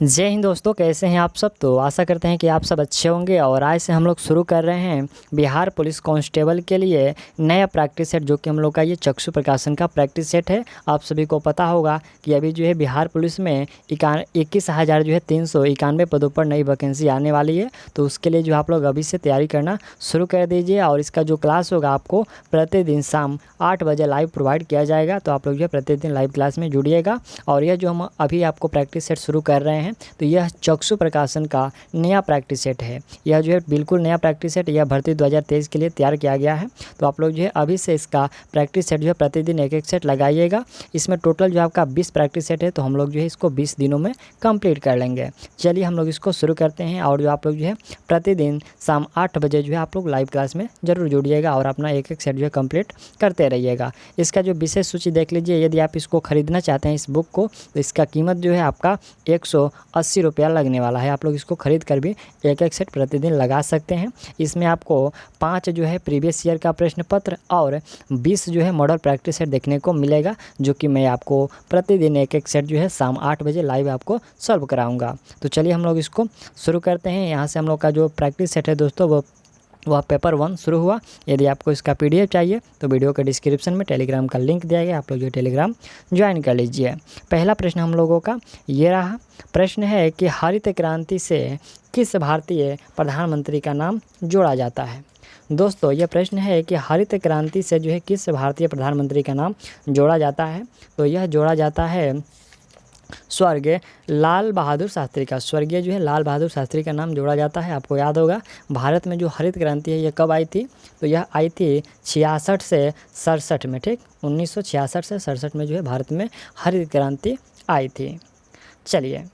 जय हिंद दोस्तों, कैसे हैं आप सब। तो आशा करते हैं कि आप सब अच्छे होंगे। और आज से हम लोग शुरू कर रहे हैं बिहार पुलिस कांस्टेबल के लिए नया प्रैक्टिस सेट, जो कि हम लोग का ये चक्षु प्रकाशन का प्रैक्टिस सेट है। आप सभी को पता होगा कि अभी जो है बिहार पुलिस में 21,000 जो है 391 पदों पर नई वैकेंसी आने वाली है। तो उसके लिए जो आप लोग अभी से तैयारी करना शुरू कर दीजिए। और इसका जो क्लास होगा आपको प्रतिदिन शाम 8 बजे लाइव प्रोवाइड किया जाएगा। तो आप लोग जो है प्रतिदिन लाइव क्लास में जुड़िएगा। और यह जो हम अभी आपको प्रैक्टिस सेट शुरू कर रहे हैं, तो यह चक्षु प्रकाशन का नया प्रैक्टिस सेट है। यह जो है बिल्कुल नया प्रैक्टिस सेट, यह भर्ती 2023 के लिए तैयार किया गया है। तो आप लोग जो है अभी से इसका प्रैक्टिस सेट जो है प्रतिदिन एक एक सेट लगाइएगा। इसमें टोटल जो आपका 20 प्रैक्टिस सेट है, तो हम लोग जो है इसको 20 दिनों में कंप्लीट कर लेंगे। चलिए हम लोग इसको शुरू करते हैं। और जो आप लोग जो है प्रतिदिन शाम 8 बजे जो है आप लोग लाइव क्लास में ज़रूर जुड़िएगा और अपना एक एक सेट जो है कंप्लीट करते रहिएगा। इसका जो विशेष सूची देख लीजिए। यदि आप इसको खरीदना चाहते हैं इस बुक को, तो इसका कीमत जो है आपका 180 रुपया लगने वाला है। आप लोग इसको खरीद कर भी एक एक सेट प्रतिदिन लगा सकते हैं। इसमें आपको 5 जो है प्रीवियस ईयर का प्रश्न पत्र और 20 जो है मॉडल प्रैक्टिस सेट देखने को मिलेगा, जो कि मैं आपको प्रतिदिन एक एक सेट जो है शाम 8 बजे लाइव आपको सॉल्व कराऊंगा। तो चलिए हम लोग इसको शुरू करते हैं। यहाँ से हम लोग का जो प्रैक्टिस सेट है दोस्तों, वह पेपर 1 शुरू हुआ। यदि आपको इसका PDF चाहिए तो वीडियो के डिस्क्रिप्शन में टेलीग्राम का लिंक दिया गया, आप लोग जो टेलीग्राम ज्वाइन कर लीजिए। पहला प्रश्न हम लोगों का ये रहा। प्रश्न है कि हरित क्रांति से किस भारतीय प्रधानमंत्री का नाम जोड़ा जाता है। दोस्तों ये प्रश्न है कि हरित क्रांति से जो है किस भारतीय प्रधानमंत्री का नाम जोड़ा जाता है। तो यह जोड़ा जाता है स्वर्गीय लाल बहादुर शास्त्री का। स्वर्गीय जो है लाल बहादुर शास्त्री का नाम जोड़ा जाता है। आपको याद होगा भारत में जो हरित क्रांति है ये कब आई थी। तो यह आई थी 66 से 67 में। ठीक, 1966 से 67 में जो है भारत में हरित क्रांति आई थी। चलिए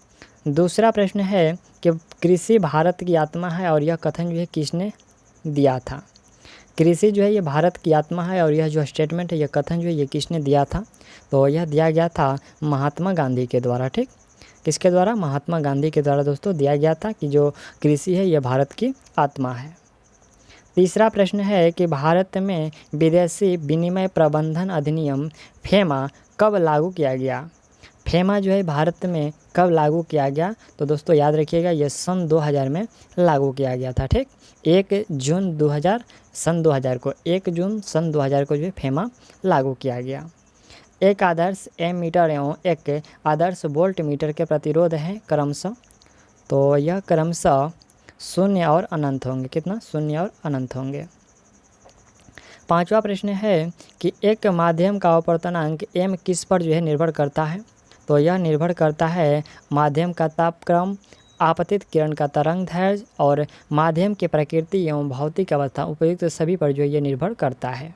दूसरा प्रश्न है कि कृषि भारत की आत्मा है, और यह कथन जो है किसने दिया था। कृषि जो है ये भारत की आत्मा है, और यह जो स्टेटमेंट है, यह कथन जो है ये किसने दिया था। तो यह दिया गया था महात्मा गांधी के द्वारा। ठीक, किसके द्वारा, महात्मा गांधी के द्वारा दोस्तों दिया गया था कि जो कृषि है यह भारत की आत्मा है। तीसरा प्रश्न है कि भारत में विदेशी विनिमय प्रबंधन अधिनियम फेमा कब लागू किया गया। फेमा जो है भारत में कब लागू किया गया। तो दोस्तों याद रखिएगा यह सन 2000 में लागू किया गया था। ठीक, 1 जून 2000 सन 2000 को 1 जून सन 2000 को जो है फेमा लागू किया गया। एक आदर्श एमीटर एवं एक आदर्श वोल्ट मीटर के प्रतिरोध हैं क्रमशः। तो यह क्रमशः 0 और अनंत होंगे। कितना, 0 और अनंत होंगे। पांचवा प्रश्न है कि एक माध्यम का अपवर्तनांक m किस पर जो है निर्भर करता है। तो यह निर्भर करता है माध्यम का तापक्रम, आपतित किरण का तरंग दैर्घ्य और माध्यम की प्रकृति एवं भौतिक अवस्था, उपयुक्त सभी पर जो ये निर्भर करता है।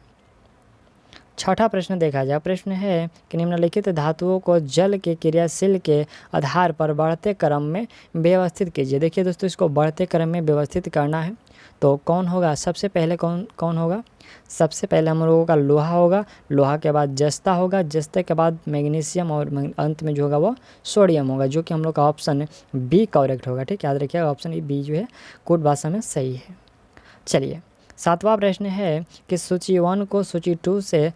छठा प्रश्न देखा जाए। प्रश्न है कि निम्नलिखित धातुओं को जल के क्रियाशील के आधार पर बढ़ते क्रम में व्यवस्थित कीजिए। देखिए दोस्तों इसको बढ़ते क्रम में व्यवस्थित करना है। तो कौन होगा, सबसे पहले कौन होगा। सबसे पहले हम लोगों का लोहा होगा, लोहा के बाद जस्ता होगा, जस्ते के बाद मैग्नीशियम, और अंत में जो होगा वो सोडियम होगा, जो कि हम लोग का ऑप्शन बी करेक्ट होगा। ठीक, याद रखिएगा ऑप्शन बी जो है कोड भाषा में सही है। चलिए सातवां प्रश्न है कि सूची 1 को सूची 2 से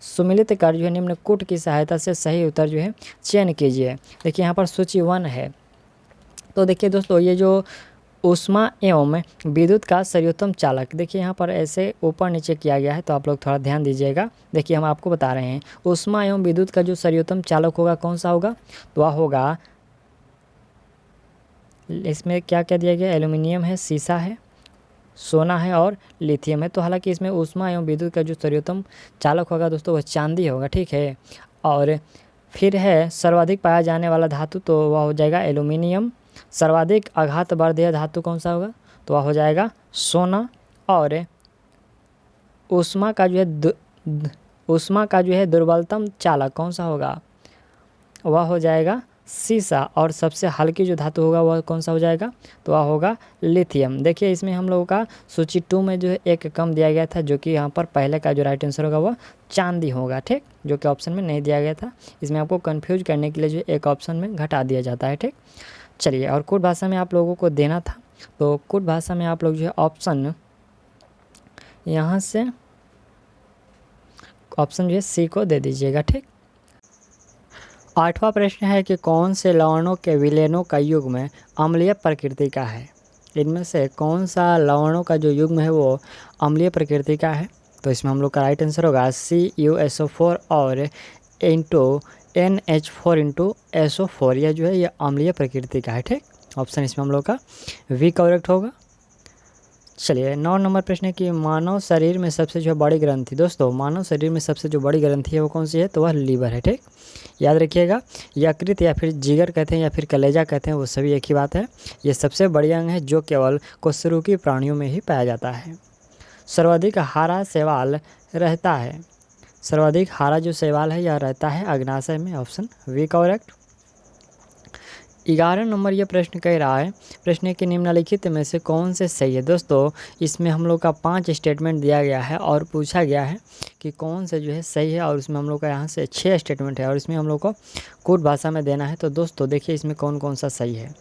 सुमिलित कर जो है निम्न कूट की सहायता से सही उत्तर जो है चयन कीजिए। देखिए यहाँ पर सूची 1 है। तो देखिए दोस्तों ये जो ऊष्मा एवं विद्युत का सर्वोत्तम चालक, देखिए यहाँ पर ऐसे ऊपर नीचे किया गया है, तो आप लोग थोड़ा ध्यान दीजिएगा। देखिए हम आपको बता रहे हैं ऊष्मा एवं विद्युत का जो सर्वोत्तम चालक होगा कौन सा होगा। तो वह होगा, इसमें क्या क्या दिया गया, एल्यूमिनियम है, सीसा है, सोना है और लिथियम है। तो हालांकि इसमें ऊष्मा एवं विद्युत का जो सर्वोत्तम चालक होगा दोस्तों वह चांदी होगा। ठीक है, और फिर है सर्वाधिक पाया जाने वाला धातु, तो वह हो जाएगा एल्यूमिनियम। सर्वाधिक आघात वर्धेय धातु कौन सा होगा, तो वह हो जाएगा सोना। और ऊष्मा का जो है दुर्बलतम चालक कौन सा होगा, वह हो जाएगा सीसा। और सबसे हल्की जो धातु होगा वह कौन सा हो जाएगा, तो वह होगा लिथियम। देखिए इसमें हम लोगों का सूची 2 में जो है एक कम दिया गया था, जो कि यहाँ पर पहले का जो राइट आंसर होगा वह चांदी होगा। ठीक, जो कि ऑप्शन में नहीं दिया गया था। इसमें आपको कंफ्यूज करने के लिए जो एक ऑप्शन में घटा दिया जाता है। ठीक, चलिए और कुट भाषा में आप लोगों को देना था, तो कुट भाषा में आप लोग जो है ऑप्शन यहाँ से ऑप्शन जो है सी को दे दीजिएगा। ठीक, 8वां प्रश्न है कि कौन से लवणों के विलयनों का युग्म अम्लीय प्रकृति का है। इनमें से कौन सा लवणों का जो युग्म है वो अम्लीय प्रकृति का है। तो इसमें हम लोग का राइट आंसर होगा CuSO4 और इंटू NH4 इंटू SO4, यह जो है ये अम्लीय प्रकृति का है। ठीक, ऑप्शन इसमें हम लोग का वी करेक्ट होगा। चलिए 9 नंबर प्रश्न है कि मानव शरीर में सबसे जो बड़ी ग्रंथि, दोस्तों मानव शरीर में सबसे जो बड़ी ग्रंथि है वो कौन सी है, तो वह लीवर है। ठीक, याद रखिएगा, यकृत या फिर जिगर कहते हैं या फिर कलेजा कहते हैं, वो सभी एक ही बात है। ये सबसे बड़ी अंग है जो केवल कशेरुकी प्राणियों में ही पाया जाता है। सर्वाधिक हरा शैवाल रहता है, सर्वाधिक हरा जो शैवाल है यह रहता है अग्नाशय में, ऑप्शन वी करेक्ट। 11 नंबर ये प्रश्न कह रहा है, प्रश्न के निम्नलिखित में से कौन से सही है। दोस्तों इसमें हम लोग का 5 स्टेटमेंट दिया गया है और पूछा गया है कि कौन से जो है सही है, और उसमें हम लोग का यहाँ से 6 स्टेटमेंट है और इसमें हम लोग को कूट भाषा में देना है। तो दोस्तों देखिए इसमें कौन कौन सा सही है।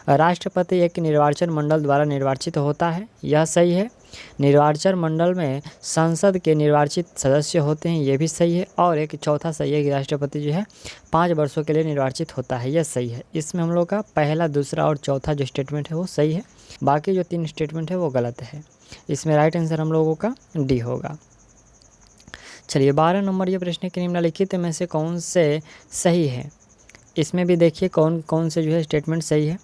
राष्ट्रपति एक निर्वाचन मंडल द्वारा निर्वाचित होता है, यह सही है। निर्वाचन मंडल में संसद के निर्वाचित सदस्य होते हैं, ये भी सही है। और एक चौथा सही है कि राष्ट्रपति जो है 5 वर्षों के लिए निर्वाचित होता है, यह सही है। इसमें हम लोग का पहला, दूसरा और चौथा जो स्टेटमेंट है वो सही है, बाकी जो 3 स्टेटमेंट है वो गलत है। इसमें राइट आंसर हम लोगों का डी होगा। चलिए 12 नंबर ये प्रश्न के निम्नलिखित में से कौन से सही है। इसमें भी देखिए कौन कौन से जो है स्टेटमेंट सही है।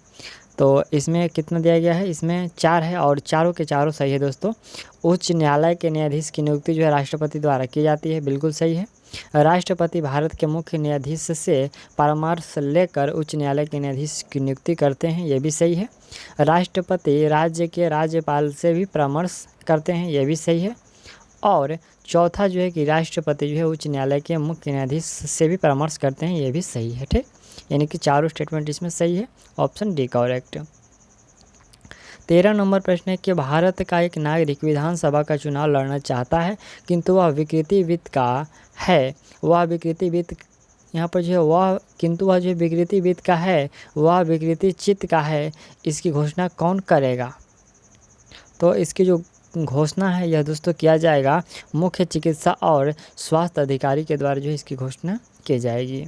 तो इसमें कितना दिया गया है, इसमें 4 है और चारों के चारों सही है। दोस्तों उच्च न्यायालय के न्यायाधीश की नियुक्ति जो है राष्ट्रपति द्वारा की जाती है, बिल्कुल सही है। राष्ट्रपति भारत के मुख्य न्यायाधीश से परामर्श लेकर उच्च न्यायालय के न्यायाधीश की नियुक्ति करते हैं, ये भी सही है। राष्ट्रपति राज्य के राज्यपाल से भी परामर्श करते हैं, ये भी सही है। और चौथा जो है कि राष्ट्रपति जो है उच्च न्यायालय के मुख्य न्यायाधीश से भी परामर्श करते हैं, ये भी सही है। ठीक, यानी कि चारों स्टेटमेंट इसमें सही है, ऑप्शन डी करेक्ट। 13 नंबर प्रश्न है कि भारत का एक नागरिक विधानसभा का चुनाव लड़ना चाहता है किंतु वह विकृतिविद का है, वह विकृतिविद यहाँ पर जो है वह, किंतु वह जो विकृतिविद का है वह विकृति चित्त का है, इसकी घोषणा कौन करेगा। तो इसकी जो घोषणा है यह दोस्तों किया जाएगा मुख्य चिकित्सा और स्वास्थ्य अधिकारी के द्वारा जो है इसकी घोषणा की जाएगी।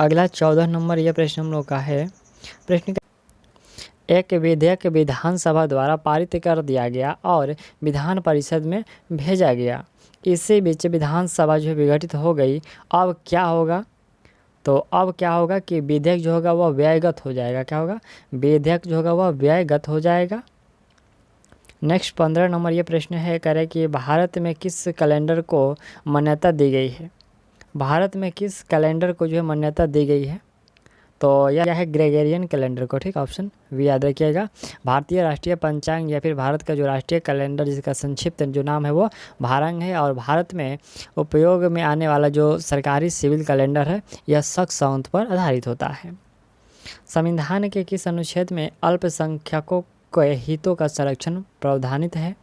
अगला 14 नंबर यह प्रश्न हम लोग का है, प्रश्न एक विधेयक विधानसभा द्वारा पारित कर दिया गया और विधान परिषद में भेजा गया, इसी बीच विधानसभा जो विघटित हो गई, अब क्या होगा। तो अब क्या होगा कि विधेयक जो होगा वह व्ययगत हो जाएगा। क्या होगा, विधेयक जो होगा वह व्ययगत हो जाएगा। नेक्स्ट 15 नंबर ये प्रश्न है, करें कि भारत में किस कैलेंडर को मान्यता दी गई है। भारत में किस कैलेंडर को जो है मान्यता दी गई है, तो यह है ग्रेगोरियन कैलेंडर को। ठीक, ऑप्शन वी याद रखिएगा। भारतीय राष्ट्रीय पंचांग या फिर भारत का जो राष्ट्रीय कैलेंडर जिसका संक्षिप्त जो नाम है वो भारंग है। और भारत में उपयोग में आने वाला जो सरकारी सिविल कैलेंडर है यह शक साउंत पर आधारित होता है। संविधान के किस अनुच्छेद में अल्पसंख्यकों के हितों का संरक्षण प्रावधानित है।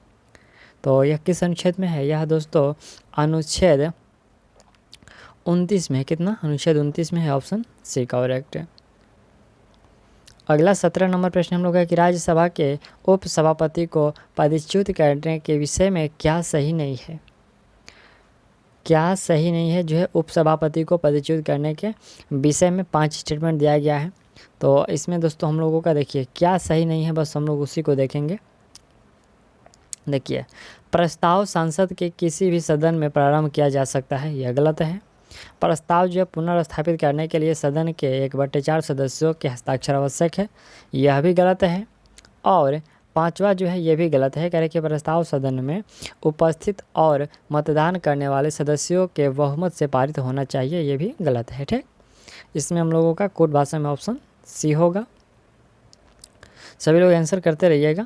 तो यह किस अनुच्छेद में है, यह दोस्तों अनुच्छेद 29 में, कितना, अनुच्छेद 29 में है, ऑप्शन सी करेक्ट है। अगला 17 नंबर प्रश्न हम लोग है कि राज्यसभा के उप सभापति को पदच्युत करने के विषय में क्या सही नहीं है। क्या सही नहीं है जो है उप सभापति को पदच्युत करने के विषय में 5 स्टेटमेंट दिया गया है। तो इसमें दोस्तों हम लोगों का देखिए क्या सही नहीं है, बस हम लोग उसी को देखेंगे। देखिए, प्रस्ताव संसद के किसी भी सदन में प्रारंभ किया जा सकता है, यह गलत है। प्रस्ताव जो है पुनर्स्थापित करने के लिए सदन के 1/4 सदस्यों के हस्ताक्षर आवश्यक है, यह भी गलत है। और 5वां जो है यह भी गलत है, कह रहे कि प्रस्ताव सदन में उपस्थित और मतदान करने वाले सदस्यों के बहुमत से पारित होना चाहिए, यह भी गलत है। ठीक, इसमें हम लोगों का कोड भाषा में ऑप्शन सी होगा। सभी लोग आंसर करते रहिएगा।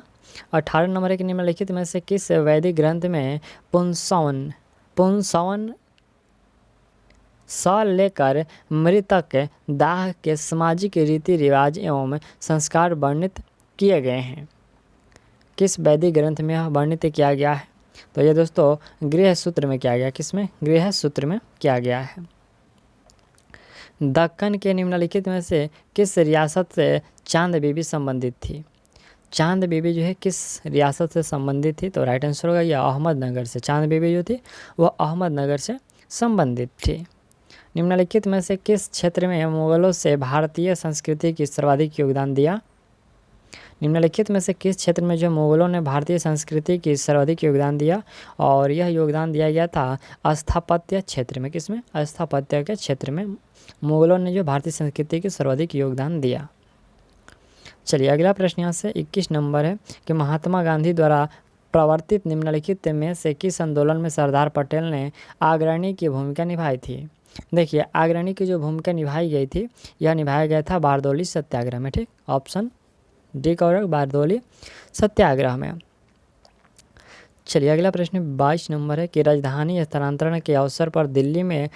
18 नंबर के निम्नलिखित में से किस वैदिक ग्रंथ में पुंसवन स लेकर मृतक दाह के सामाजिक रीति रिवाज एवं संस्कार वर्णित किए गए हैं। किस वैदिक ग्रंथ में यह वर्णित किया गया है। तो ये दोस्तों गृह सूत्र में किया गया, किसमें, गृह सूत्र में किया गया है। दक्कन के निम्नलिखित में से किस रियासत से चांद बीबी संबंधित थी। चांद बीबी जो है किस रियासत से संबंधित थी, तो राइट आंसर होगा यह अहमदनगर से। चांद बीबी जो थी वह अहमदनगर से संबंधित थी। निम्नलिखित में से किस क्षेत्र में मुगलों से भारतीय संस्कृति की सर्वाधिक योगदान दिया? निम्नलिखित में से किस क्षेत्र में जो मुगलों ने भारतीय संस्कृति की सर्वाधिक योगदान दिया? और यह योगदान दिया गया था स्थापत्य क्षेत्र में। किसमें? स्थापत्य के क्षेत्र में मुगलों ने जो भारतीय संस्कृति की सर्वाधिक योगदान दिया। चलिए अगला प्रश्न यहाँ से 21 नंबर है कि महात्मा गांधी द्वारा प्रवर्तित निम्नलिखित में से किस आंदोलन में सरदार पटेल ने अग्रणी की भूमिका निभाई थी? देखिए अग्रणी की जो भूमिका निभाई गई थी यह निभाया गया था बारदौली सत्याग्रह में। ठीक, ऑप्शन डी करेक्ट, बारदौली सत्याग्रह में। चलिए अगला प्रश्न 22 नंबर है कि राजधानी स्थानांतरण के अवसर पर दिल्ली में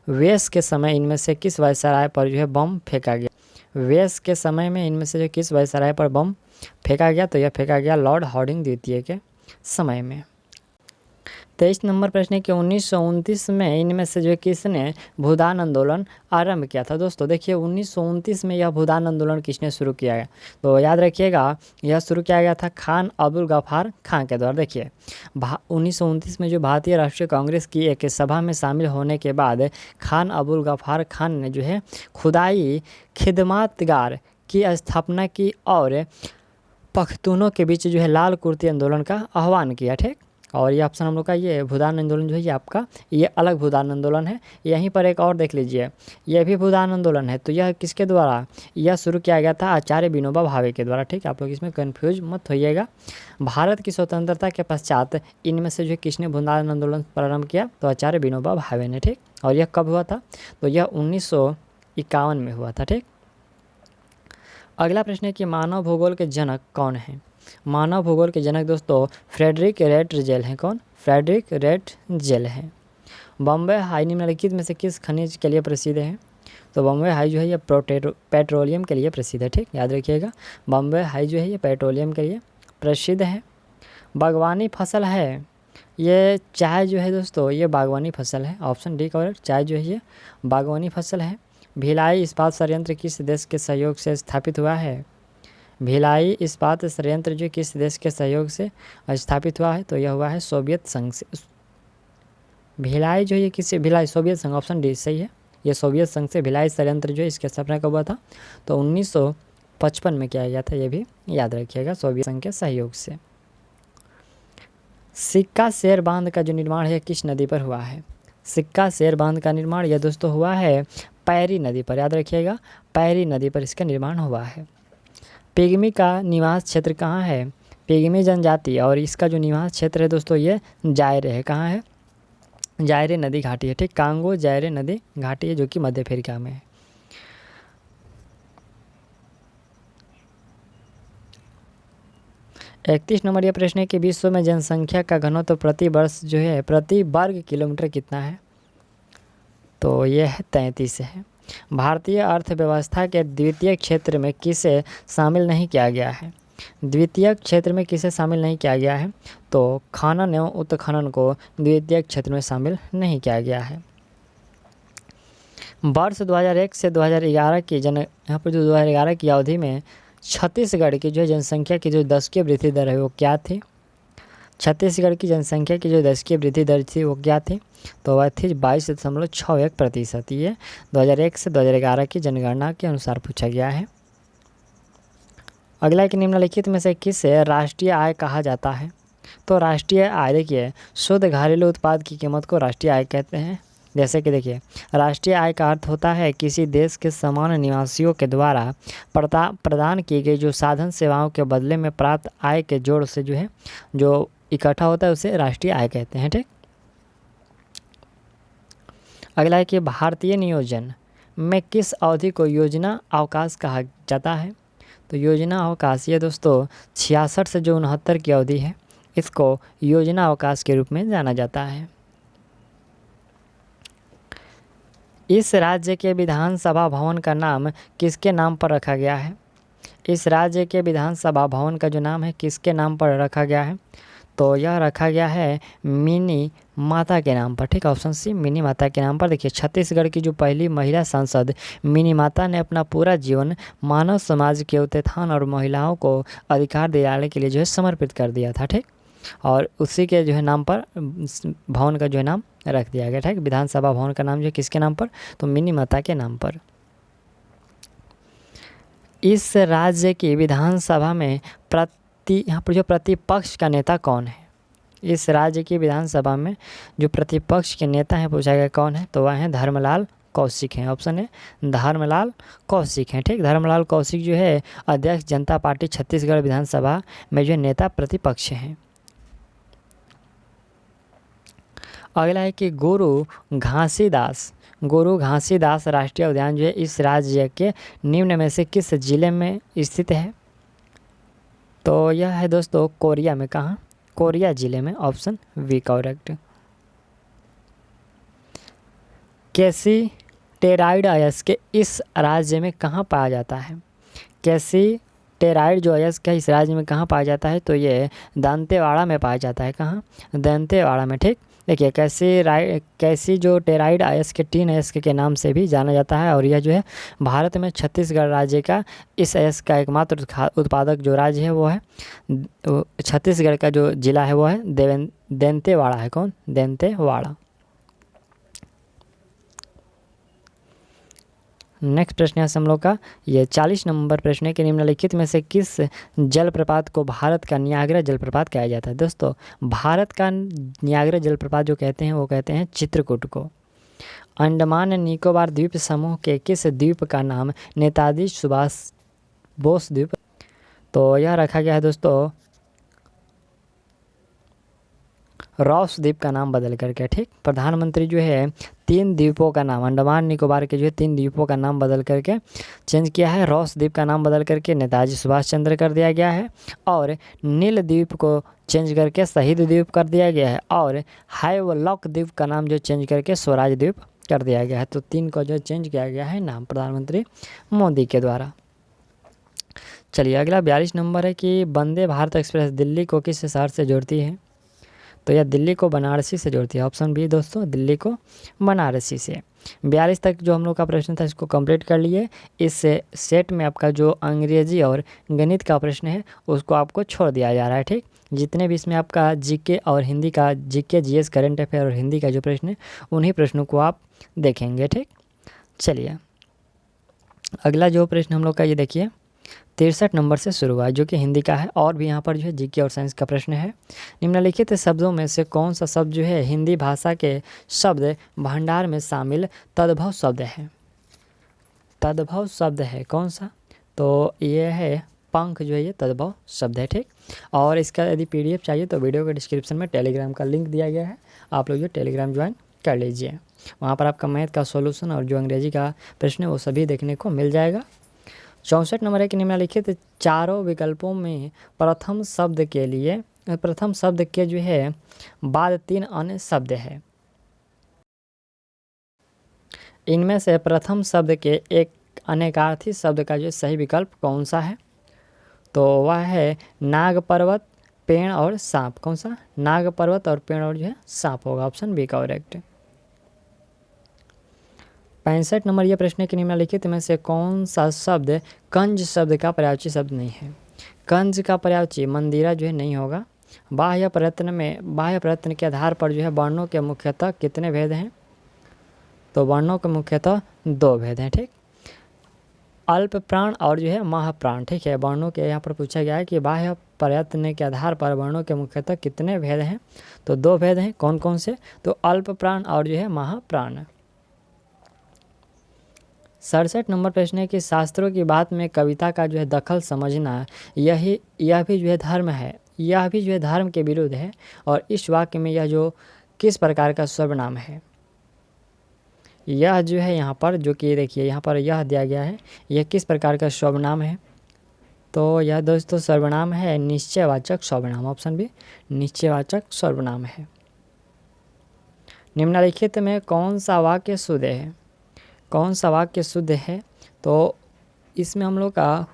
वेश के समय इनमें से किस वायसराय पर जो है बम फेंका गया? वेश के समय में इनमें से जो किस वायसराय पर बम फेंका गया? तो यह फेंका गया लॉर्ड हार्डिंग द्वितीय के समय में। 23 नंबर प्रश्न है कि 1929 में इनमें से जो किसने भूदान आंदोलन आरंभ किया था? दोस्तों देखिए 1929 में यह भूदान आंदोलन किसने शुरू किया गया? तो याद रखिएगा यह शुरू किया गया था खान अब्दुल गफ्फार खान के द्वारा। देखिए 1929 में जो भारतीय राष्ट्रीय कांग्रेस की एक सभा में शामिल होने के बाद खान अब्दुल गफ्फार खान ने जो है खुदाई खिदमतगार की स्थापना की और पख्तूनों के बीच जो है लाल कुर्ती आंदोलन का आह्वान किया। ठीक, और ये ऑप्शन हम लोग का ये भूदान आंदोलन जो है ये आपका ये अलग भूदान आंदोलन है। यहीं पर एक और देख लीजिए यह भी भूदान आंदोलन है। तो यह किसके द्वारा यह शुरू किया गया था? आचार्य विनोबा भावे के द्वारा। ठीक, आप लोग इसमें कंफ्यूज मत होइएगा। भारत की स्वतंत्रता के पश्चात इनमें से जो किसने भूदान आंदोलन प्रारंभ किया? तो आचार्य विनोबा भावे ने। ठीक, और यह कब हुआ था? तो यह 1951 में हुआ था। ठीक, अगला प्रश्न है कि मानव भूगोल के जनक कौन है? मानव भूगोल के जनक दोस्तों फ्रेडरिक रेटजेल हैं। कौन? फ्रेडरिक रेटजेल हैं। बॉम्बे हाई निम्नलिखित में से किस खनिज के लिए प्रसिद्ध है? तो बॉम्बे हाई जो है ये पेट्रोलियम के लिए प्रसिद्ध है। ठीक, याद रखिएगा बॉम्बे हाई जो है ये पेट्रोलियम के लिए प्रसिद्ध है। बागवानी फसल है ये चाय जो है दोस्तों ये बागवानी फसल है। ऑप्शन डी करेक्ट, चाय जो है ये बागवानी फसल है। भिलाई इस्पात संयंत्र किस देश के सहयोग से स्थापित हुआ है? भिलाई इस्पात संयंत्र जो किस देश के सहयोग से स्थापित हुआ है? तो यह हुआ है सोवियत संघ से। भिलाई जो है किसी भिलाई सोवियत संघ, ऑप्शन डी सही है। ये सोवियत संघ से भिलाई संयंत्र जो है इसकी स्थापना कब हुआ था? तो 1955 में किया गया था। ये भी याद रखिएगा सोवियत संघ के सहयोग से। सिक्का शेर बांध का जो निर्माण है किस नदी पर हुआ है? सिक्का शेर बांध का निर्माण यह दोस्तों हुआ है पैरी नदी पर। याद रखिएगा पैरी नदी पर इसका निर्माण हुआ है। पिग्मी का निवास क्षेत्र कहाँ है? पिग्मी जनजाति और इसका जो निवास क्षेत्र है दोस्तों ये जायरे है। कहाँ है? जायरे नदी घाटी है। ठीक, कांगो जायरे नदी घाटी है जो कि मध्य अफ्रीका में है। इकतीस नंबर यह प्रश्न है कि विश्व में जनसंख्या का घनत्व प्रति वर्ष जो है प्रति वर्ग किलोमीटर कितना है? तो यह है 33 है। भारतीय अर्थव्यवस्था के द्वितीय क्षेत्र में किसे शामिल नहीं किया गया है? द्वितीय क्षेत्र में किसे शामिल नहीं किया गया है? तो खनन एवं उत्खनन को द्वितीय क्षेत्र में शामिल नहीं किया गया है। वर्ष 2001 से 2011 की यहाँ पर जो 2011 की अवधि में छत्तीसगढ़ की जो जनसंख्या की जो दशकीय वृद्धि दर है वो क्या थी? छत्तीसगढ़ की जनसंख्या की जो दशकीय वृद्धि दर थी वो क्या थी? तो वह थी 22.61%। ये 2001 से 2011 की जनगणना के अनुसार पूछा गया है। अगला कि निम्नलिखित में से किसे राष्ट्रीय आय कहा जाता है? तो राष्ट्रीय आय देखिए शुद्ध घरेलू उत्पाद की कीमत को राष्ट्रीय आय कहते हैं। जैसे कि देखिए राष्ट्रीय आय का अर्थ होता है किसी देश के सामान्य निवासियों के द्वारा प्रदान की गई जो साधन सेवाओं के बदले में प्राप्त आय के जोड़ से जो है जो इकट्ठा होता है उसे राष्ट्रीय आय कहते हैं। ठीक, अगला है कि भारतीय नियोजन में किस अवधि को योजना अवकाश कहा जाता है? तो योजना अवकाश ये दोस्तों 66 से जो 69 की अवधि है इसको योजना अवकाश के रूप में जाना जाता है। इस राज्य के विधानसभा भवन का नाम किसके नाम पर रखा गया है? इस राज्य के विधानसभा भवन का जो नाम है किसके नाम पर रखा गया है? तो यह रखा गया है मिनी माता के नाम पर। ठीक, ऑप्शन सी मिनी माता के नाम पर। देखिए छत्तीसगढ़ की जो पहली महिला सांसद मिनी माता ने अपना पूरा जीवन मानव समाज के उत्थान और महिलाओं को अधिकार दिलाने के लिए जो है समर्पित कर दिया था। ठीक, और उसी के जो है नाम पर भवन का जो है नाम रख दिया गया। ठीक, विधानसभा भवन का नाम जो है किसके नाम पर, तो मिनीमाता के नाम पर। इस राज्य की विधानसभा में यहाँ पर जो प्रतिपक्ष का नेता कौन है? इस राज्य की विधानसभा में जो प्रतिपक्ष के नेता हैं पूछा गया कौन है, तो वह हैं धर्मलाल कौशिक हैं। ऑप्शन है धर्मलाल कौशिक हैं। ठीक, धर्मलाल कौशिक जो है अध्यक्ष जनता पार्टी छत्तीसगढ़ विधानसभा में जो नेता प्रतिपक्ष हैं। अगला है कि गुरु घासीदास राष्ट्रीय उद्यान जो है इस राज्य के निम्न में से किस जिले में स्थित है? तो यह है दोस्तों कोरिया में। कहाँ? कोरिया जिले में। Option we correct. कैसीटेराइड अयस्क इस राज्य में कहाँ पाया जाता है? कैसीटेराइड जो अयस्क है इस राज्य में कहाँ पाया जाता है? तो ये दंतेवाड़ा में पाया जाता है। कहाँ? दंतेवाड़ा में। ठीक, देखिए कैसी जो टेराइड अयस्क टीन अयस्क के नाम से भी जाना जाता है और यह जो है भारत में छत्तीसगढ़ राज्य का इस अयस्क का एकमात्र उत्पादक जो राज्य है वो है छत्तीसगढ़ का जो जिला है वो है दंतेवाड़ा है। कौन? दंतेवाड़ा। नेक्स्ट प्रश्न है हम लोग का ये 40 नंबर प्रश्न है कि निम्नलिखित में से किस जलप्रपात को भारत का नियाग्रा जलप्रपात कहा जाता है? दोस्तों भारत का नियाग्रा जलप्रपात जो कहते हैं वो कहते हैं चित्रकूट को। अंडमान निकोबार द्वीप समूह के किस द्वीप का नाम नेताजी सुभाष बोस द्वीप? तो यह रखा गया है दोस्तों रॉस द्वीप का नाम बदल करके। ठीक, प्रधानमंत्री जो है 3 द्वीपों का नाम अंडमान निकोबार के जो है 3 द्वीपों का नाम बदल करके चेंज किया है। रॉस द्वीप का नाम बदल करके नेताजी सुभाष चंद्र कर दिया गया है और नील द्वीप को चेंज करके शहीद द्वीप कर दिया गया है और हैवलॉक द्वीप का नाम जो चेंज करके स्वराज द्वीप कर दिया गया है। तो 3 को जो चेंज किया गया है नाम प्रधानमंत्री मोदी के द्वारा। चलिए अगला 42 नंबर है कि वंदे भारत एक्सप्रेस दिल्ली को किस शहर से जोड़ती है? तो यह दिल्ली को बनारसी से जोड़ती है। ऑप्शन बी दोस्तों दिल्ली को बनारसी से। 42 तक जो हम लोग का प्रश्न था इसको कंप्लीट कर लिए। इस सेट में आपका जो अंग्रेजी और गणित का प्रश्न है उसको आपको छोड़ दिया जा रहा है। ठीक, जितने भी इसमें आपका जीके और हिंदी का जीके जीएस करंट अफेयर और हिंदी का जो प्रश्न है उन्हीं प्रश्नों को आप देखेंगे। ठीक, चलिए अगला जो प्रश्न हम लोग का ये देखिए 63 नंबर से शुरू हुआ जो कि हिंदी का है और भी यहाँ पर जो है जीके और साइंस का प्रश्न है। निम्नलिखित शब्दों में से कौन सा शब्द जो है हिंदी भाषा के शब्द भंडार में शामिल तद्भव शब्द है? तद्भव शब्द है कौन सा? तो ये है पंख जो है ये तद्भव शब्द है। ठीक, और इसका यदि PDF चाहिए तो वीडियो के डिस्क्रिप्शन में टेलीग्राम का लिंक दिया गया है, आप लोग जो टेलीग्राम ज्वाइन कर लीजिए। वहाँ पर आपका मैथ का सॉल्यूशन और जो अंग्रेजी का प्रश्न है वो सभी देखने को मिल जाएगा। 64 नंबर है कि निम्नलिखित चारों विकल्पों में प्रथम शब्द के जो है बाद 3 अन्य शब्द है। इनमें से प्रथम शब्द के एक अनेकार्थी शब्द का जो सही विकल्प कौन सा है? तो वह है नाग पर्वत, पेड़ और सांप। कौन सा? नाग पर्वत और पेड़ और जो है सांप होगा। Option B correct. 65 नंबर ये प्रश्न है कि निम्नलिखित में से कौन सा शब्द कंज शब्द का पर्यायवाची शब्द नहीं है? कंज का पर्यायवाची मंदिरा जो है नहीं होगा। बाह्य प्रयत्न के आधार पर जो है वर्णों के मुख्यतः कितने भेद हैं? तो वर्णों के मुख्यतः 2 भेद हैं। ठीक, अल्प प्राण और जो है महाप्राण। ठीक है, वर्णों के यहाँ पर पूछा गया है कि बाह्य प्रयत्न के आधार पर वर्णों के मुख्यतः कितने भेद हैं? तो 2 भेद हैं। कौन कौन से? तो अल्प प्राण और जो है महाप्राण। 67 नंबर प्रश्न है कि शास्त्रों की बात में कविता का जो है दखल समझना यह भी जो है धर्म है, यह भी जो है धर्म के विरुद्ध है और इस वाक्य में यह जो किस प्रकार का सर्वनाम है? यह जो है यहाँ पर जो कि देखिए यहाँ पर यह दिया गया है, यह किस प्रकार का सर्वनाम है? तो यह दोस्तों सर्वनाम है निश्चयवाचक सर्वनाम। ऑप्शन बी निश्चयवाचक सर्वनाम है। निम्नलिखित में कौन सा वाक्य शुद्ध है? कौन सा वाक्य शुद्ध है? तो इसमें हम लोग का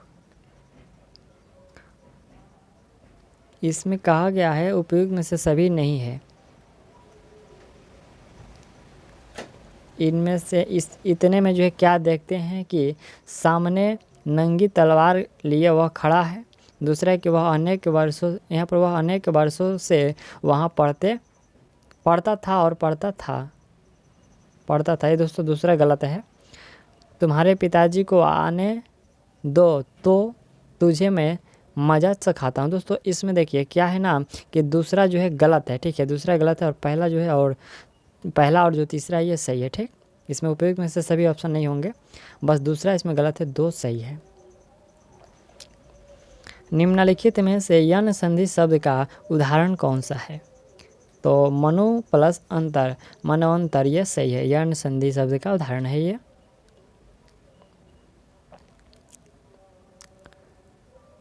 इसमें कहा गया है उपयुक्त में से सभी नहीं है। इनमें से इतने में जो है क्या देखते हैं कि सामने नंगी तलवार लिए वह खड़ा है। दूसरा है कि वह अनेक वर्षों से वहाँ पढ़ता था और पढ़ता था, ये दोस्तों दूसरा गलत है। तुम्हारे पिताजी को आने दो तो तुझे मैं मज़ा सिखाता हूँ। दोस्तों इसमें देखिए क्या है ना कि दूसरा जो है गलत है, ठीक है, दूसरा गलत है और पहला जो है और पहला और जो तीसरा है ये सही है, ठीक। इसमें उपयुक्त में से सभी ऑप्शन नहीं होंगे, बस दूसरा इसमें गलत है, दो सही है। निम्नलिखित में से यन संधि शब्द का उदाहरण कौन सा है? तो मनो प्लस अंतर, मनोअंतर, ये सही है, यन संधि शब्द का उदाहरण है ये।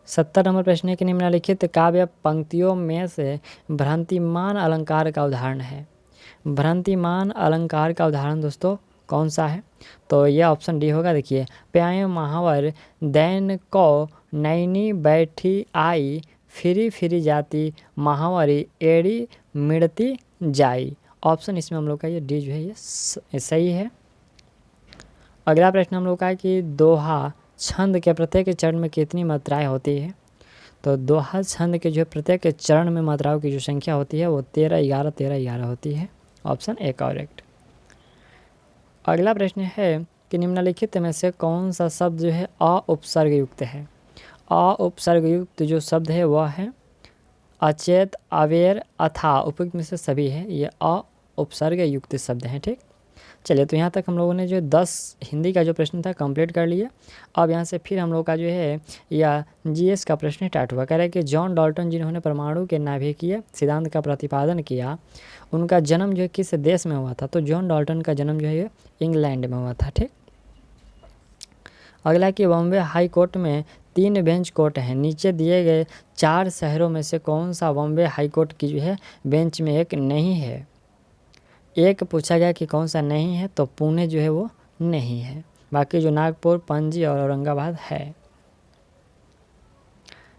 70 नंबर प्रश्न है कि निम्नलिखित काव्य पंक्तियों में से भ्रांतिमान अलंकार का उदाहरण है। भ्रांतिमान अलंकार का उदाहरण दोस्तों कौन सा है? तो यह ऑप्शन डी होगा। देखिए, प्याय महावर दैन को नैनी बैठी आई, फिरी फिरी जाती महावरी एड़ी मिड़ती जाई। ऑप्शन इसमें हम लोग का ये डी जो है ये सही है। अगला प्रश्न हम लोग का है कि दोहा छंद के प्रत्येक चरण में कितनी मात्राएं होती है? तो दोहा छंद के जो प्रत्येक चरण में मात्राओं की जो संख्या होती है वो 13-11 होती है। Option A correct. अगला प्रश्न है कि निम्नलिखित में से कौन सा शब्द जो है अ उपसर्ग युक्त है? अ उपसर्ग युक्त जो शब्द है वह है अचेत, अवेर, अथा। उपयुक्त में से सभी है, ये अ उपसर्ग युक्त शब्द हैं, ठीक। चलिए, तो यहाँ तक हम लोगों ने जो 10 हिंदी का जो प्रश्न था कंप्लीट कर लिया। अब यहाँ से फिर हम लोग का जो है या जीएस का प्रश्न स्टार्ट हुआ। कह रहा है कि जॉन डाल्टन जिन्होंने परमाणु के नाभिकीय सिद्धांत का प्रतिपादन किया, उनका जन्म जो है किस देश में हुआ था? तो जॉन डाल्टन का जन्म जो है ये इंग्लैंड में हुआ था, ठीक। अगला कि बॉम्बे हाई कोर्ट में 3 बेंच कोर्ट हैं, नीचे दिए गए 4 शहरों में से कौन सा बॉम्बे हाई कोर्ट की जो है बेंच में एक नहीं है? एक पूछा गया कि कौन सा नहीं है, तो पुणे जो है वो नहीं है, बाकी जो नागपुर, पणजी और औरंगाबाद है।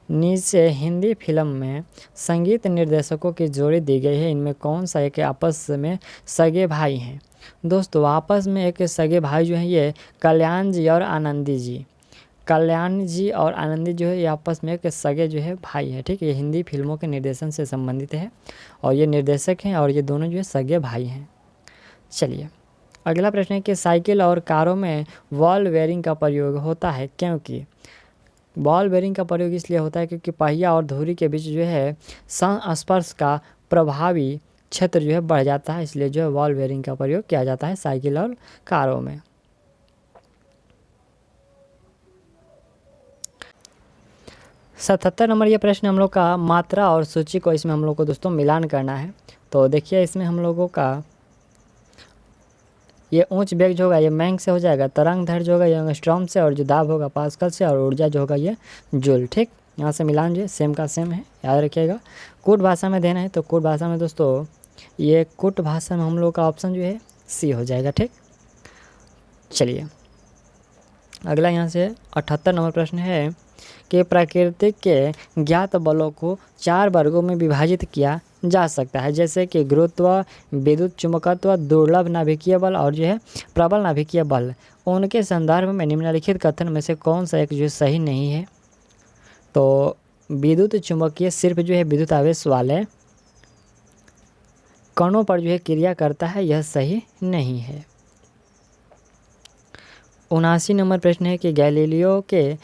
नीचे हिंदी फिल्म में संगीत निर्देशकों की जोड़ी दी गई है, इनमें कौन सा एक आपस में सगे भाई हैं? दोस्तों आपस में एक सगे भाई जो हैं ये कल्याण जी और आनंदी जी। कल्याण जी और आनंदी जो है ये आपस में एक सगे जो है भाई है, ठीक। ये हिंदी फिल्मों के निर्देशन से संबंधित है और ये निर्देशक हैं और ये दोनों जो है सगे भाई हैं। चलिए, अगला प्रश्न है कि साइकिल और कारों में बॉल बेयरिंग का प्रयोग होता है क्योंकि? बॉल बेयरिंग का प्रयोग इसलिए होता है क्योंकि पहिया और धुरी के बीच जो है संस्पर्श का प्रभावी क्षेत्र जो है बढ़ जाता है, इसलिए जो है बॉल बेयरिंग का प्रयोग किया जाता है साइकिल और कारों में। 77 नंबर ये प्रश्न हम लोग का मात्रा और सूची को इसमें हम लोग को दोस्तों मिलान करना है। तो देखिए इसमें हम लोगों का ये ऊंच वेग जो होगा ये मैंग से हो जाएगा, तरंग दैर्घ्य जो होगा ये एंगस्ट्रॉम से, और जो दाब होगा पास्कल से, और ऊर्जा जो होगा ये जूल, ठीक। यहाँ से मिलान जो है सेम का सेम है, याद रखिएगा। कूट भाषा में देना है तो कूट भाषा में दोस्तों ये कूट भाषा में हम लोग का ऑप्शन जो है सी हो जाएगा, ठीक। चलिए, अगला यहाँ से 78 नंबर प्रश्न है कि प्रकृति के ज्ञात बलों को 4 वर्गों में विभाजित किया जा सकता है, जैसे कि गुरुत्व, विद्युत चुंबकत्व, दुर्लभ नाभिकीय बल और जो है प्रबल नाभिकीय बल। उनके संदर्भ में निम्नलिखित कथन में से कौन सा एक जो सही नहीं है? तो विद्युत चुंबकीय सिर्फ जो है विद्युत आवेश वाले कणों पर जो है क्रिया करता है, यह सही नहीं है। 79 नंबर प्रश्न है कि गैलीलियो के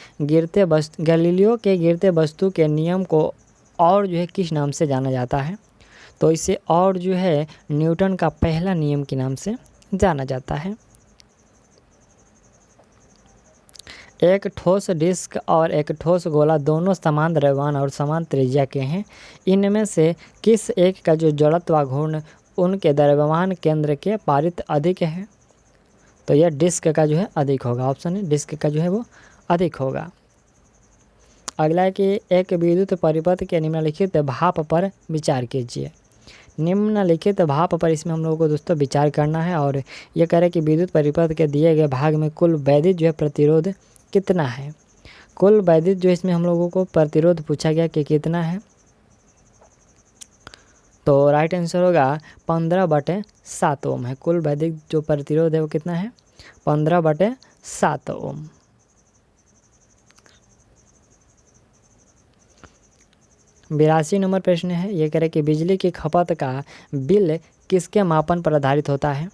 गिरते वस्तु के नियम को और जो है किस नाम से जाना जाता है? तो इसे और जो है न्यूटन का पहला नियम के नाम से जाना जाता है। एक ठोस डिस्क और एक ठोस गोला दोनों समान द्रव्यमान और समान त्रिज्या के हैं, इनमें से किस एक का जो जड़त्व घूर्ण उनके द्रव्यमान केंद्र के पारित अधिक है? तो यह डिस्क का जो है अधिक होगा, ऑप्शन है डिस्क का जो है वो अधिक होगा। अगला है कि एक विद्युत परिपथ के निम्नलिखित भाप पर विचार कीजिए। निम्नलिखित भाप पर इसमें हम लोगों को दोस्तों विचार करना है, और ये कह रहे हैं कि विद्युत परिपथ के दिए गए भाग में कुल वैद्युत जो है प्रतिरोध कितना है? कुल वैद्युत जो इसमें हम लोगों को प्रतिरोध पूछा गया कि कितना है, तो राइट आंसर होगा 15/7 ओम है। कुल वैद्युत जो प्रतिरोध है वो कितना है? 15/7 ओम। बिरासी नंबर प्रश्न है, ये कह रहे कि बिजली की खपत का बिल किसके मापन पर आधारित होता है?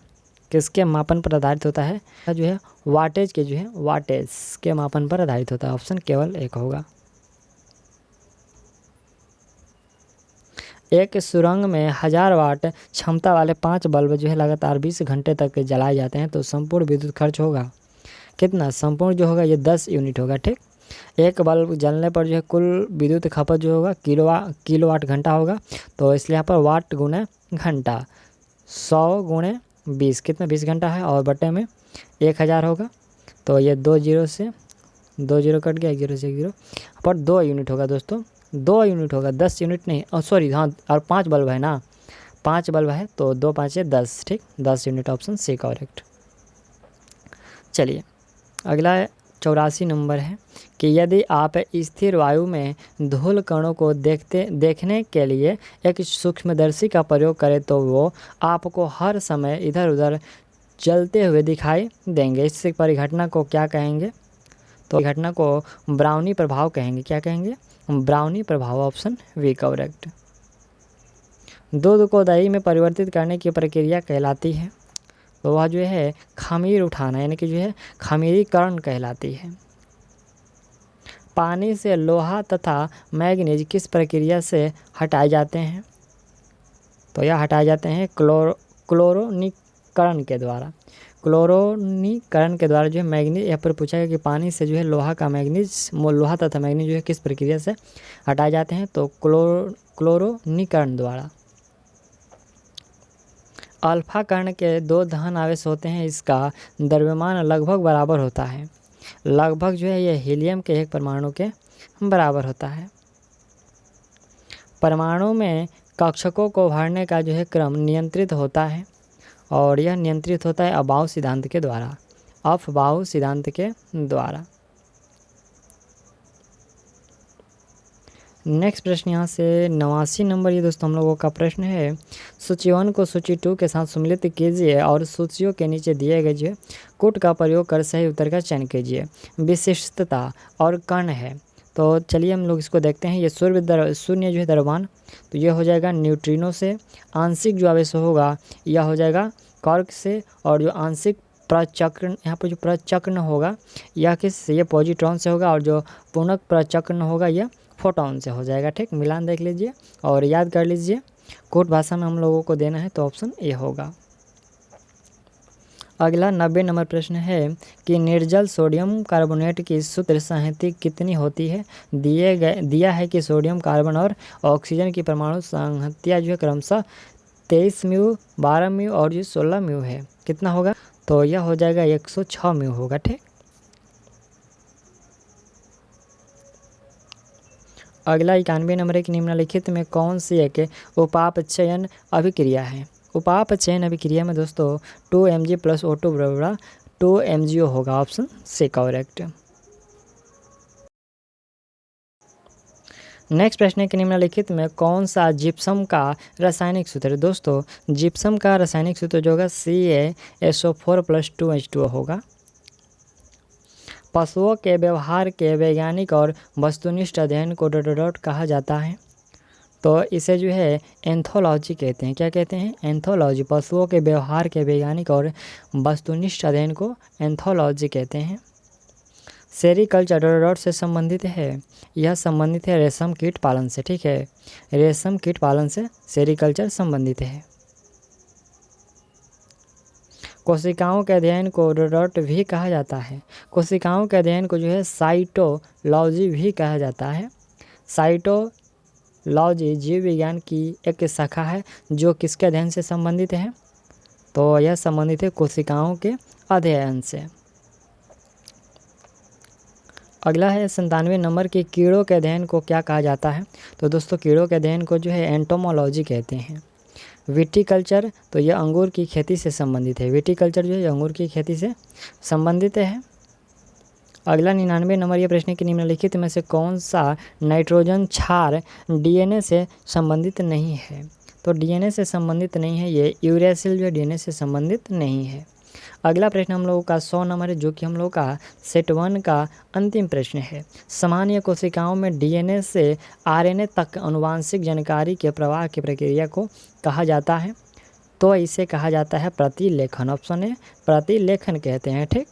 किसके मापन पर आधारित होता है? जो है वाटेज के, जो है वाटेज के मापन पर आधारित होता है। ऑप्शन केवल एक होगा। एक सुरंग में 1000 वाट क्षमता वाले 5 बल्ब जो है लगातार 20 घंटे तक जलाए जाते हैं, तो संपूर्ण विद्युत खर्च होगा कितना? संपूर्ण जो होगा ये 10 यूनिट होगा। ठीक, एक बल्ब जलने पर जो है कुल विद्युत खपत जो होगा किलोवाट घंटा होगा, तो इसलिए यहाँ पर वाट गुणे घंटा 100 गुणे 20 कितना? 20 घंटा है, और बटे में 1000 होगा, तो ये 2 जीरो से 2 जीरो कट गया, 1 जीरो से 1 जीरो, पर 2 यूनिट होगा दोस्तों, 2 यूनिट होगा, 10 यूनिट नहीं, सॉरी हाँ, और 5 बल्ब है ना, 5 बल्ब है तो 2 5 10। ठीक, 10 यूनिट, ऑप्शन सी करेक्ट। चलिए अगला 84 नंबर है कि यदि आप स्थिर वायु में धूल कणों को देखने के लिए एक सूक्ष्मदर्शी का प्रयोग करें तो वो आपको हर समय इधर उधर चलते हुए दिखाई देंगे। इस परिघटना को क्या कहेंगे? तो घटना को ब्राउनी प्रभाव कहेंगे। क्या कहेंगे? ब्राउनी प्रभाव, ऑप्शन वी करेक्ट। दूध को दही में परिवर्तित करने की प्रक्रिया कहलाती है, तो वह जो है खमीर उठाना, यानी कि जो है खमीरीकरण कहलाती है। पानी से लोहा तथा मैग्नीज किस प्रक्रिया से हटाए जाते हैं? तो यह हटाए जाते हैं क्लोरोनीकरण के द्वारा। क्लोरोनीकरण के द्वारा जो है मैग्नीज, यहाँ पर पूछा गया कि पानी से जो है लोहा तथा मैग्नीज जो है किस प्रक्रिया से हटाए जाते हैं? तो क्लोरोनीकरण द्वारा। अल्फा कण के 2 धन आवेश होते हैं, इसका द्रव्यमान लगभग बराबर होता है। लगभग जो है ये हीलियम के 1 परमाणु के बराबर होता है। परमाणु में कक्षकों को भरने का जो है क्रम नियंत्रित होता है, और यह नियंत्रित होता है अफबाउ सिद्धांत के द्वारा। अफबाउ सिद्धांत के द्वारा। नेक्स्ट प्रश्न यहाँ से 89 नंबर, ये दोस्तों हम लोगों का प्रश्न है, सूची 1 को सूची 2 के साथ सम्मिलित कीजिए और सूचियों के नीचे दिए गए जो कूट का प्रयोग कर सही उत्तर का चयन कीजिए। विशिष्टता और कण है, तो चलिए हम लोग इसको देखते हैं। ये शून्य जो है द्रव्यमान, तो ये हो जाएगा न्यूट्रिनो से। आंशिक जो आवेश होगा यह हो जाएगा कॉर्क से, और जो आंशिक प्रचक्रण, यहाँ पर जो प्रचक्रण होगा यह किस से? ये पॉजिट्रॉन से होगा, और जो पूर्णक प्रचक्रण होगा यह फोटोन से हो जाएगा। ठीक, मिलान देख लीजिए और याद कर लीजिए। कोट भाषा में हम लोगों को देना है, तो ऑप्शन ए होगा। अगला 90 नंबर प्रश्न है कि निर्जल सोडियम कार्बोनेट की सूत्र संहति कितनी होती है? दिया है कि सोडियम कार्बन और ऑक्सीजन की परमाणु संहतियाँ जो है क्रमशः 23 म्यू, 12 म्यू और जो 16 म्यू है। कितना होगा? तो यह हो जाएगा 106 म्यू होगा। ठीक, अगला 91 नंबर एक निम्नलिखित में कौन सी एक उपापचयन अभिक्रिया है? उपापचयन अभिक्रिया में दोस्तों 2Mg + O2 बराबर 2MgO होगा। Option C correct. नेक्स्ट प्रश्न है कि निम्नलिखित में कौन सा जिप्सम का रासायनिक सूत्र है? दोस्तों जिप्सम का रासायनिक सूत्र जो होगा CaSO4 + 2H2O होगा। पशुओं के व्यवहार के वैज्ञानिक और वस्तुनिष्ठ अध्ययन को डॉट कहा जाता है, तो इसे जो है एंथोलॉजी कहते हैं। क्या कहते हैं? एंथोलॉजी। पशुओं के व्यवहार के वैज्ञानिक और वस्तुनिष्ठ अध्ययन को एंथोलॉजी कहते हैं। सेरीकल्चर डॉट से संबंधित है, यह संबंधित है रेशम कीट पालन से। ठीक है, रेशम कीट पालन से सेरीकल्चर संबंधित है। कोशिकाओं के अध्ययन को डॉट भी कहा जाता है। कोशिकाओं के अध्ययन को जो है साइटोलॉजी भी कहा जाता है। साइटोलॉजी जीव विज्ञान की एक शाखा है जो किसके अध्ययन से संबंधित है? तो यह संबंधित है कोशिकाओं के अध्ययन से। अगला है 97 नंबर के कीड़ों के अध्ययन को क्या कहा जाता है? तो दोस्तों कीड़ों के अध्ययन को जो है एंटोमोलॉजी कहते हैं। विटीकल्चर, तो यह अंगूर की खेती से संबंधित है। विटीकल्चर जो है अंगूर की खेती से संबंधित है। अगला 99 नंबर ये प्रश्न कि निम्नलिखित में से कौन सा नाइट्रोजन क्षार डीएनए से संबंधित नहीं है? तो डीएनए से संबंधित नहीं है ये यूरेसिल जो डीएनए से संबंधित नहीं है। अगला प्रश्न हम लोगों का 100 नंबर है, जो कि हम लोगों का सेट 1 का अंतिम प्रश्न है। सामान्य कोशिकाओं में डीएनए से आरएनए तक आनुवांशिक जानकारी के प्रवाह की प्रक्रिया को कहा जाता है। तो इसे कहा जाता है प्रतिलेखन। ऑप्शन ए प्रतिलेखन कहते हैं। ठीक,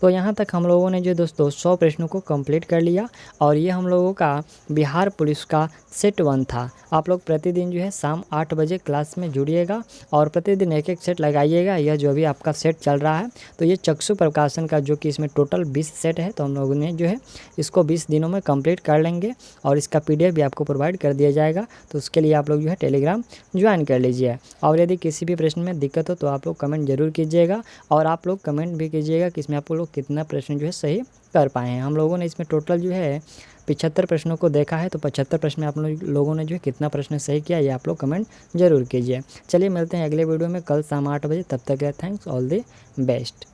तो यहाँ तक हम लोगों ने जो दोस्तों 100 प्रश्नों को कंप्लीट कर लिया और ये हम लोगों का बिहार पुलिस का सेट 1 था। आप लोग प्रतिदिन जो है शाम 8 बजे क्लास में जुड़िएगा और प्रतिदिन एक एक सेट लगाइएगा। यह जो भी आपका सेट चल रहा है तो ये चक्षु प्रकाशन का जो कि इसमें टोटल 20 सेट है, तो हम लोगों ने जो है इसको 20 दिनों में कंप्लीट कर लेंगे और इसका PDF भी आपको प्रोवाइड कर दिया जाएगा। तो उसके लिए आप लोग जो है टेलीग्राम ज्वाइन कर लीजिए। और यदि किसी भी प्रश्न में दिक्कत हो तो आप लोग कमेंट जरूर कीजिएगा और आप लोग कमेंट भी कीजिएगा कि इसमें आप लोग कितना प्रश्न जो है सही कर पाए हैं। हम लोगों ने इसमें टोटल जो है 75 प्रश्नों को देखा है, तो 75 प्रश्न में आप लोगों ने जो है कितना प्रश्न सही किया ये आप लोग कमेंट जरूर कीजिए। चलिए मिलते हैं अगले वीडियो में कल शाम 8 बजे। तब तक थैंक्स, ऑल द बेस्ट।